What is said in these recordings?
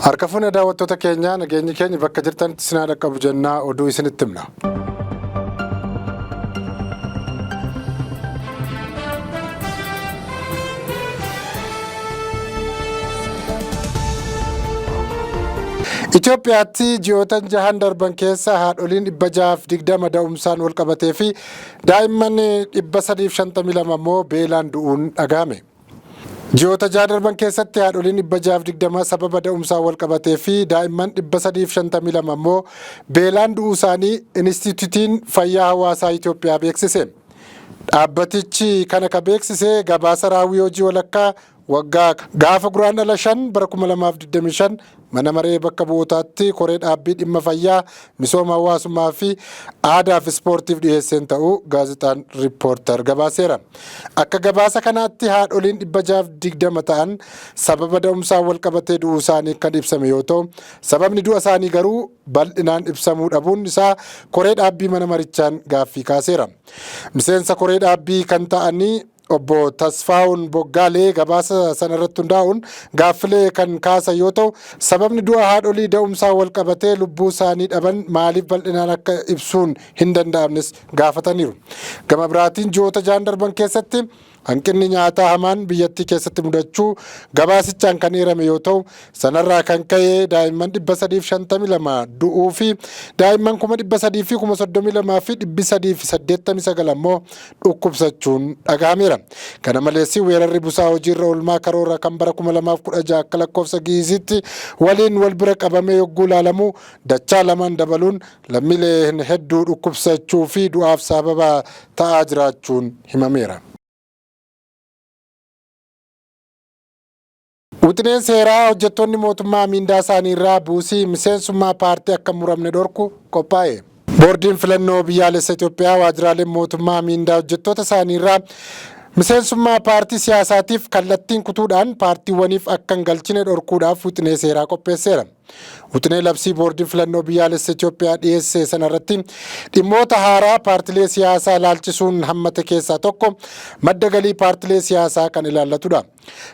Harka fuunee daawwattoota keenyaa nageenyi keenya bakka jirtanitti isin haa dhaqqabu jennaa oduu isinitti himna. Itoophiyaatti ji'oota 6 darban keessa haadholiin 620 da'umsaan wal qabatee fi daa'imman 352 immoo beelaan du'uun dhagahame. Ji'oota 6 darban keessatti haadholiin 620 sababa da'umsaan wal qabatee fi daa'imman 352 immoo beelaan du'uu isaanii Inistituutiin Fayyaa Hawaasaa Itoophiyaa beeksise. Dhaabbatichi kana ka beeksise gabaasa raawwii hojii walakkaa waggaa gaafa guraandhala 5 bara 2025 mana maree bakka bu'ootaatti koree dhaabbii dhimma fayyaa misooma hawaasummaa fi aadaa fi ispoortiif dhiyeesseen ta'uu gaazexaan riippoortar gabaaseera. Akka gabaasa kanaatti haadholiin 620 ta'an sababa da'umsaan wal qabatee du'uu isaanii kan ibsame yoo ta'u, sababni du'a isaanii garuu bal'inaan ibsamuu dhabuun isaa koree dhaabbii mana marichaan gaaffii kaaseera. Miseensa koree dhaabbii kan ta'anii Obbo Tasfaa'uun Boggaalee gabaasa sanarratti hundaa'uun gaaffilee kan kaasan yoo ta'u, sababni du'a haadholii da'umsaan wal qabatee lubbuu isaanii dhaban maaliif bal'inaan akka ibsuun hin danda'amnes gaafataniiru. Gama biraatiin ji'oota 6 darban keessatti hanqinni nyaataa hamaan biyyattii keessatti mudachuu gabaasichaan kan eerame yoo ta'u, sanarraa kan ka'e daa'imman 352 du'uu fi daa'imman 332,389 immoo dhukkubsachuun dhagahameera. Kana malees weerarri busaa hojiirra oolmaa karoora kan bara 2016 akka lakkoofsa Gi'izitti waliin wal bira qabamee yogguu ilaalamu dachaa 2 dabaluun lammiilee hedduu dhukkubsachuu fi du'aaf sababa ta'aa jiraachuun himameera. Wixineen seeraa hojjettoonni mootummaa miindaa isaanii irraa buusii miseensummaa paartii akka muramne dhorku qophaa'e. Boordiin filannoo biyyaalessa Itoophiyaa waajjiraaleen mootummaa miindaa hojjettoota isaanii irraa miseensummaa paartii siyaasaatiif kallattiin kutuudhaan paartiiwwaniif akka hin galchine dhorkuudhaaf wixinee seeraa qopheesseera. Wixinee labsii boordiin filannoo biyyaalessa Itoophiyaa dhiyeesse sanarratti dhimmoota haaraa paartilee siyaasaa ilaalchisuun hammate keessaa tokko madda galii paartilee siyaasaa kan ilaallatudha.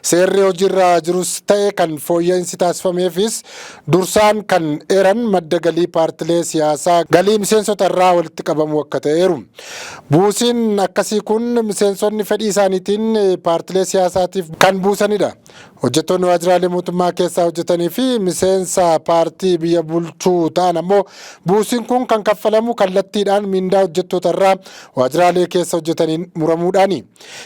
Seerri hojiirra jirus ta'e kan fooyya'insi taasifameefis dursaan kan eeran madda galii paartilee siyaasaa galii miseensota irraa walitti qabamu akka ta'eeru. Buusiin akkasii kun miseensonni fedhii isaaniitiin paartilee siyaasaatiif kan buusanidha. Hojjettoonni waajjiraalee mootummaa keessaa hojjetanii fi miseensa paartii biyya bulchuu ta'an ammoo buusiin kun kan kaffalamu kallattiidhaan miindaa hojjettoota irraa waajjiraalee keessa hojjetaniin muramuudhaani.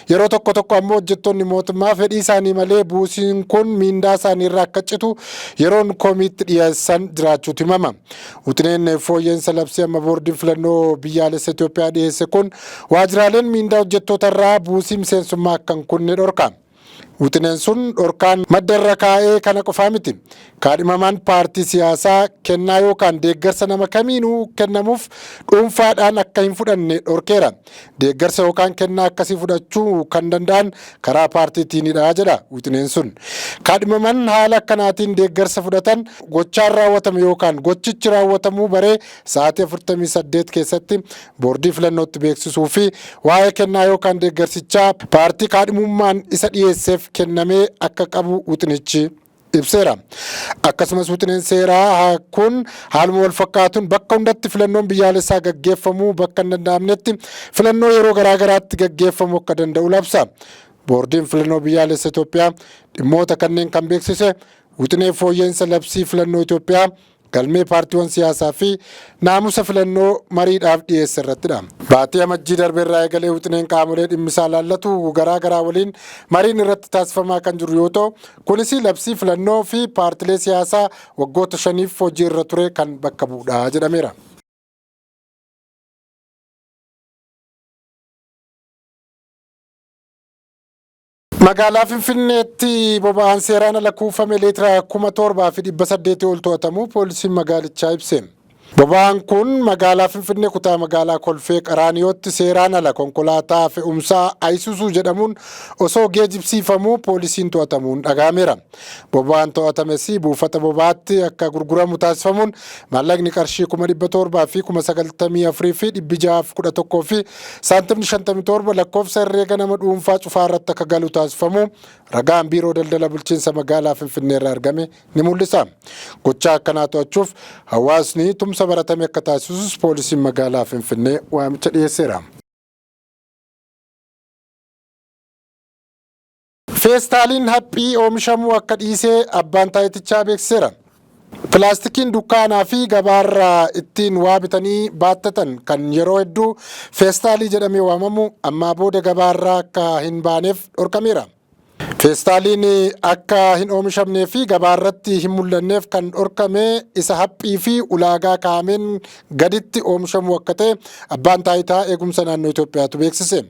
Yeroo tokko tokko ammoo hojjettoonni mootummaa fedhii isaanii malee buusiin kun miindaa isaanii irraa akka citu yeroon koomiitti dhiyeessan jiraachuutu himama. Wixineen fooyya'insa labsii amma boordiin filannoo biyyaalessa Itoophiyaa dhiyeesse kun waajjiraaleen miindaa hojjettoota irraa buusii miseensummaa akka hin kunne dhorka. Wixineen sun dhorkaan madda irra kaa'ee kana qofaa miti. Kaadhimamaan paartii siyaasaa kennaa yookaan deeggarsa nama kamiinuu kennamuuf dhuunfaadhaan akka hin fudhanne dhorkeera. Deeggarsa yookaan kennaa akkasii fudhachuu kan danda'an karaa paartiitiinidha jedha wixineen sun. Kaadhimamaan haala akkanaatiin deeggarsa fudhatan gochaan raawwatame yookaan gochichi raawwatamuu baree sa'aatii 48 keessatti boordii filannootti beeksisuu fi waa'ee kennaa yookaan deeggarsichaa paartii kaadhimummaan isa dhiyeesseef kennamee akka qabu wixinichi ibseera. Akkasumas wixineen seeraa kun haaluma wal fakkaatuun bakka hundatti filannoon biyyaalessaa gaggeeffamuu bakka hin danda'amnetti filannoo yeroo garaagaraatti gaggeeffamuu akka danda'u labsa. Boordiin filannoo biyyaalessa Itoophiyaa dhimmoota kanneen kan beeksise wixinee fooyya'insa labsii filannoo Itoophiyaa galmee paartiiwwan siyaasaa fi naamusa filannoo mariidhaaf dhiyeesse irrattidha. Baatii amajjii darbeerraa eegalee wixineen qaamolee dhimmisaa laallatu garaagaraa waliin mariin irratti taasifamaa kan jiru yoo ta'u, kunis labsii filannoo fi paartilee siyaasaa waggoota 5f hojii irra ture kan bakka bu'udha jedhameera. Magaalaa Finfinneetti boba'aan seeraan ala kuufame leetira 7,800 ol to'atamuu poolisiin magaalichaa ibse. Boba'aan kun magaalaa Finfinnee kutaa magaalaa Kolfee Qaraaniyootti seeraan ala konkolaataa fe'umsaa Ayisuusuu jedhamuun osoo geejjibsiifamuu poolisiin to'atamuun dhaga'ameera. Boba'aan to'atames buufata boba'aatti akka gurguramu taasifamuun maallaqni qarshii 700 fi 94 fi 611 fi saantimni 57 lakkoofsa herreega nama dhuunfaa cufaa irratti akka galu taasifamu ragaan biiroo daldala bulchiinsa magaalaa Finfinnee irraa argame ni mul'isa. Gochaa akkanaa to'achuuf hawaasni tumsa baratame akka taasisus poolisiin magaalaa Finfinnee waamicha dhiyeesseera. Feestaaliin haphii oomishamuu akka dhiisee abbaan taayitichaa beeksiseera. Pilaastikiin dukkaanaa fi gabaarraa ittiin waa bitanii baattatan kan yeroo hedduu feestaalii jedhamee waamamu ammaa booda gabaarraa akka hin baaneef dhorkameera. Feestaaliin akka hin oomishamnee fi gabaarratti hin mul'anneef kan dhorkame isa haphii fi ulaagaa kaa'ameen gaditti oomishamu akka ta'e abbaan taayitaa eegumsa naannoo Itoophiyaatu beeksise.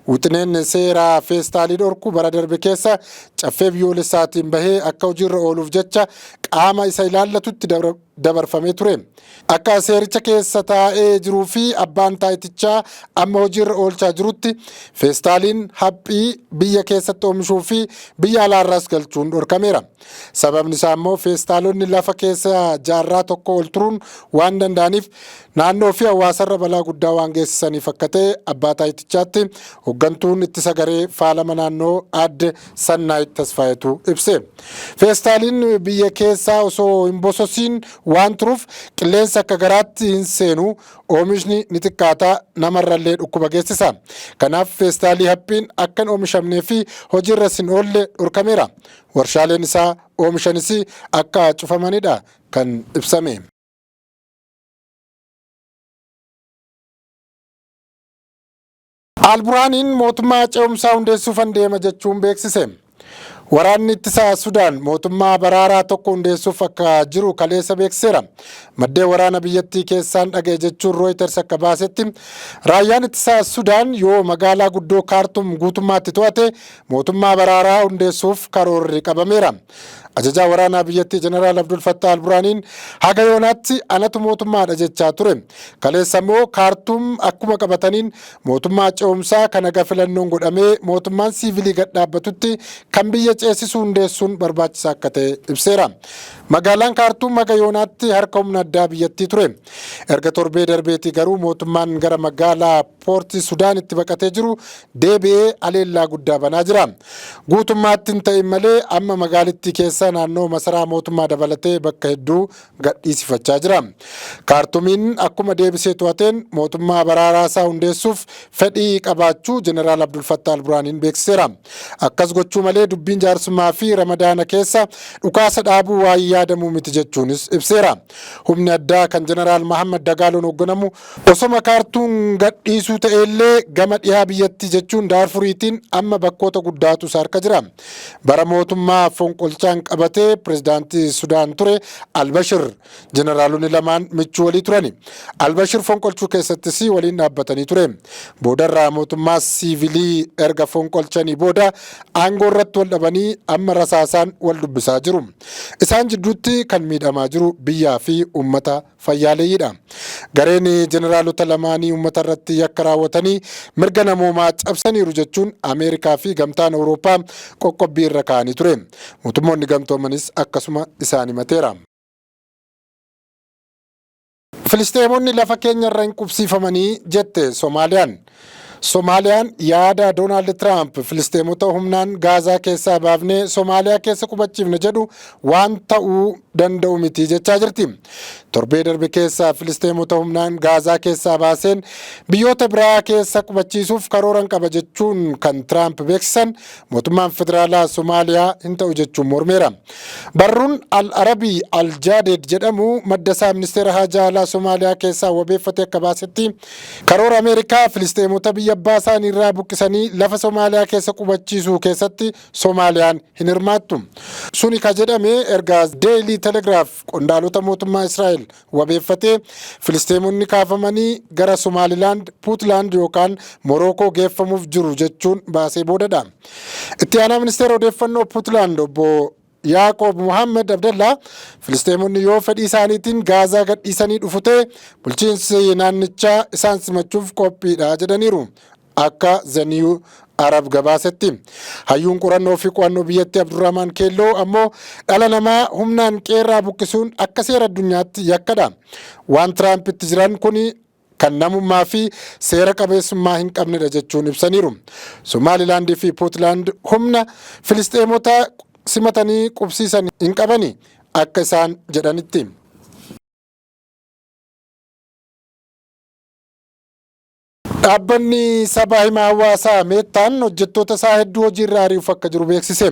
Wixineen seeraa feestaalii dhorku bara darbe keessa caffee biyyoolessaatiin bahee akka hojiirra ooluuf jecha qaama isa ilaallatutti dabarfamee ture. Akka seericha keessa taa'ee jiruu fi abbaan taayitichaa amma hojiirra oolchaa jirutti feestaaliin haphii biyya keessatti oomishuu fi biyya alaarraas galchuun dhorkameera. Sababni isaa immoo feestaalonni lafa keessa jaarraa tokko ol turuun waan danda'aniif naannoo fi hawaasarra balaa guddaa waan geessisaniif akka ta'e abbaa taayitichaatti hooggantuun ittisa garee faalama naannoo aadde Sannaayit Tasfaayetu ibse. Feestaaliin biyya keessaa osoo hin bososiin waan turuuf qilleensa akka garaatti hin seenu oomishni ni xiqqaata namarrallee dhukkuba geessisa. Kanaaf feestaalii haphiin akka hin oomishamnee fi hojiirra hin oolle dhorkameera. Warshaaleen isaa oomishanis akka cufamanidha kan ibsame. Alburhaaniin mootummaa ce'umsaa hundeessuuf deema jechuun beeksise. Waraanni ittisa Sudaan mootummaa baraaraa tokko hundeessuuf akka jiru kaleessa beeksiseera. Maddeen waraana biyyattii keessaan dhaga'e jechuun Reuters akka baasetti raayyaan ittisa Sudaan yoo magaalaa guddoo Kaartum guutummaatti to'ate mootummaa baraaraa hundeessuuf karoorri qabameera. Ajajaa waraanaa biyyattii Jeneraal Abdul Fattah Alburhaaniin haga yoonaatti anatu mootummaadha jechaa ture. Kaleessa immoo Kaartum akkuma qabataniin mootummaa ce'umsaa kan haga filannoon godhamee mootummaan siivilii gad dhaabbatutti kan biyya ceesisuu hundeessuun barbaachisaa akka ta'e ibseera. Magaalaan Kaartum haga yoonaatti harka humna addaa biyyattii ture. Erga torbee darbeetii garuu mootummaan gara magaalaa Poortii Sudaanitti baqatee jiru deebi'ee aleellaa guddaa banaa jira. Guutummaatti hin ta'in malee amma magaalittii keessa naannoo masaraa mootummaa dabalatee bakka hedduu gadhiisifachaa jira. Kaartumiin akkuma deebisee to'ateen mootummaa baraaraa hundeessuuf fedhii qabaachuu Jeneraal Abdul Fattah Alburhaaniin beeksiseera. Akkas gochuu malee dubbiin jaarsummaa fi ramadaana keessa dhukaasa dhaabuu waan yaadamuu miti jechuunis ibseera. Humni addaa kan Jeneraal Mahammad Dagaaloon hoogganamu osoma Kaartuum gadhiisuu ta'ellee gama dhihaa biyyattii jechuun Daarfuriitiin amma bakkoota guddaatu harka jira. Bara mootummaa fonqolchaan qabatee pirezidaantii Sudaan ture Albashir jeneraalonni lamaan michuu walii turani. Albashir fonqolchuu keessattis waliin dhaabbatanii ture. Boodarraa mootummaa siivilii erga fonqolchanii booda aangoo irratti wal dhabanii amma rasaasaan wal dubbisaa jiru. Isaan jidduutti kan miidhamaa jiru biyyaa fi uummata fayyaaleeyyiidha. Gareen jeneraalota lamaanii uummata irratti yakka raawwatanii mirga namoomaa cabsaniiru jechuun Ameerikaa fi gamtaan Awurooppaa qoqqobbii irra kaa'anii ture. Mootummoonni gamtoomanis akkasuma isaan himateera. Filisteemonni lafa keenya irra hin qubsiifamanii jette Soomaaliyaan. Soomaaliyaan yaada Doonaald Tiraamp Filisteemota humnaan Gaazaa keessaa baafnee Soomaaliyaa keessa qubachiifne jedhu waan ta'uu danda'u miti jechaa jirti. Torbee darbe keessa Filisteemota humnaan Gaazaa keessaa baaseen biyyoota biraa keessa qubachiisuuf karooran qaba jechuun kan Tiraamp beeksisan mootummaan federaalaa Soomaaliyaa hin ta'u jechuun mormeera. Barruun Al-Arabii Al-Jaadeed jedhamu madda isaa ministeera haajaa alaa Soomaaliyaa keessaa wabeeffate akka baasetti karoora Ameerikaa Filisteemota biyya abbaa isaanii irraa buqqisanii lafa Soomaaliyaa keessa qubachiisuu keessatti Soomaaliyaan hin hirmaattu. Suni ka jedhame erga Daily Telegraph qondaalota mootummaa Israa'el wabeeffatee Filisteemonni kaafamanii gara Somaaliland, Puutland yookaan Morookoo geeffamuuf jiru jechuun baasee boodadha. Itti aanaa ministeera odeeffannoo Puutland obbo Yaaqoob Muhammed Abdallaa Filisxeemonni yoo fedhii isaaniitiin Gaazaa gadhiisanii dhufu ta'e bulchiinsi naannichaa isaan simachuuf qophiidha jedhaniiru. Akka Zaniyuu Arab gabaasetti hayyuun qorannoo fi qo'annoo biyyattii Abdurrahmaan Keelloo ammoo dhala namaa humnaan qeerraa buqqisuun akka seera addunyaatti yakkadha. Waan Tiraampiti jiran kun kan namummaa fi seera qabeessummaa hin qabnedha jechuun ibsaniiru. Somaalilaandii fi Puutlaand humna Filisxeemota simatanii qubsiisan hin qabani akka isaan jedhanitti. Dhaabbanni sabaa himaa hawaasaa Meettaan hojjettoota isaa hedduu hojiirraa ari'uuf akka jiru beeksise.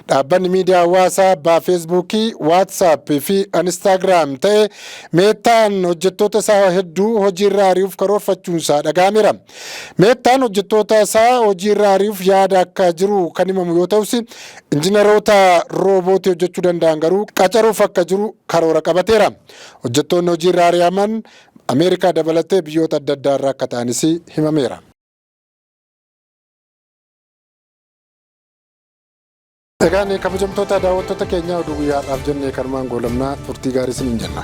Dhaabbanni miidiyaa hawaasaa abbaa Feesbuukii, Waatsaappii fi Inistaagiraam ta'e Meettaan hojjettoota isaa hedduu hojiirraa ari'uuf karoorfachuunsaa dhaga'ameera. Meettaan hojjettoota isaa hojiirraa ari'uuf yaada akka jiru kan himamu yoo ta'us injiinaroota roobootii hojjechuu danda'an garuu qacaruuf akka jiru karoora qabateera. Hojjettoonni hojiirraa ari'aman Ameerikaa dabalatee biyyoota adda addaa irraa akka ta'anis himameera. Egaan kabajamtoota daawwattoota keenyaa oduu guyyaadhaaf jennee kanumaan goolabnaa turtii gaarii isiniin jenna.